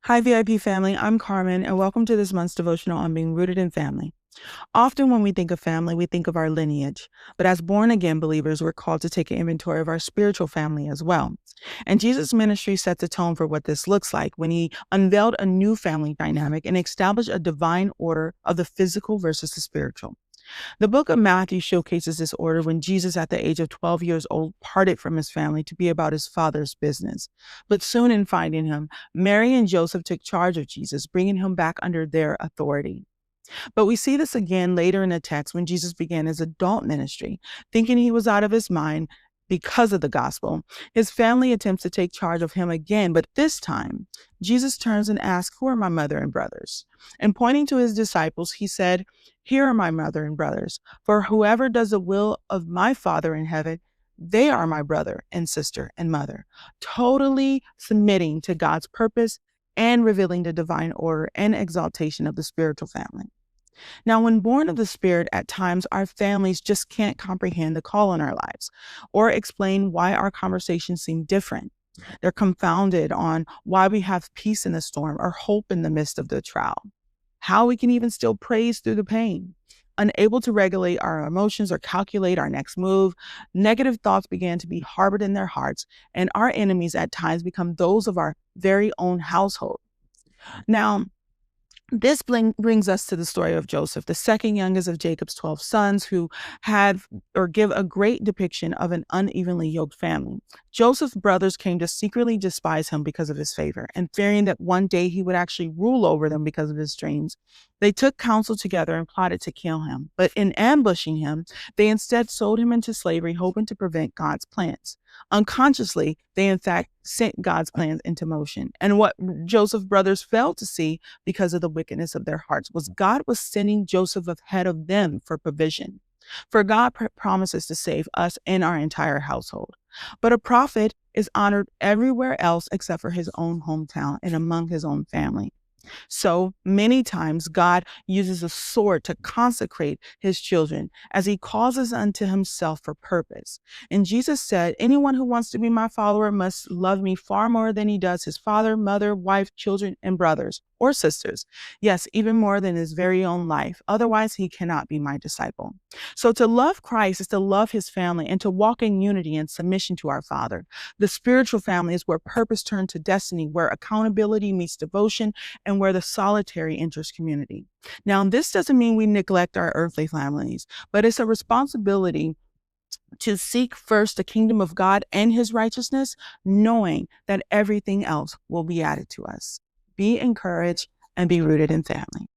Hi, VIP family. I'm Carmen, and welcome to this month's devotional on being rooted in family. Often, when we think of family, we think of our lineage, but as born again believers, we're called to take an inventory of our spiritual family as well. And Jesus' ministry set the tone for what this looks like when he unveiled a new family dynamic and established a divine order of the physical versus the spiritual. The book of Matthew showcases this order when Jesus, at the age of 12 years old, parted from his family to be about his father's business. But soon in finding him, Mary and Joseph took charge of Jesus, bringing him back under their authority. But we see this again later in the text when Jesus began his adult ministry, thinking he was out of his mind because of the gospel. His family attempts to take charge of him again, but this time, Jesus turns and asks, "Who are my mother and brothers?" And pointing to his disciples, he said, "Here are my mother and brothers, for whoever does the will of my Father in heaven, they are my brother and sister and mother," totally submitting to God's purpose and revealing the divine order and exaltation of the spiritual family. Now, when born of the Spirit, at times our families just can't comprehend the call in our lives or explain why our conversations seem different. They're confounded on why we have peace in the storm or hope in the midst of the trial, how we can even still praise through the pain. Unable to regulate our emotions or calculate our next move, negative thoughts began to be harbored in their hearts, and our enemies at times become those of our very own household. Now, this brings us to the story of Joseph, the second youngest of Jacob's 12 sons, who had or give a great depiction of an unevenly yoked family. Joseph's brothers came to secretly despise him because of his favor, and fearing that one day he would actually rule over them because of his dreams, they took counsel together and plotted to kill him. But in ambushing him, they instead sold him into slavery, hoping to prevent God's plans. Unconsciously, they in fact sent God's plans into motion. And what Joseph's brothers failed to see, because of the wickedness of their hearts, was God was sending Joseph ahead of them for provision. For God promises to save us and our entire household. But a prophet is honored everywhere else except for his own hometown and among his own family. So many times God uses a sword to consecrate his children as he calls us unto himself for purpose. And Jesus said, "Anyone who wants to be my follower must love me far more than he does his father, mother, wife, children, and brothers or sisters. Yes, even more than his very own life. Otherwise, he cannot be my disciple." So to love Christ is to love his family and to walk in unity and submission to our Father. The spiritual family is where purpose turns to destiny, where accountability meets devotion, and where the solitary enters community. Now, this doesn't mean we neglect our earthly families, but it's a responsibility to seek first the kingdom of God and his righteousness, knowing that everything else will be added to us. Be encouraged and be rooted in family.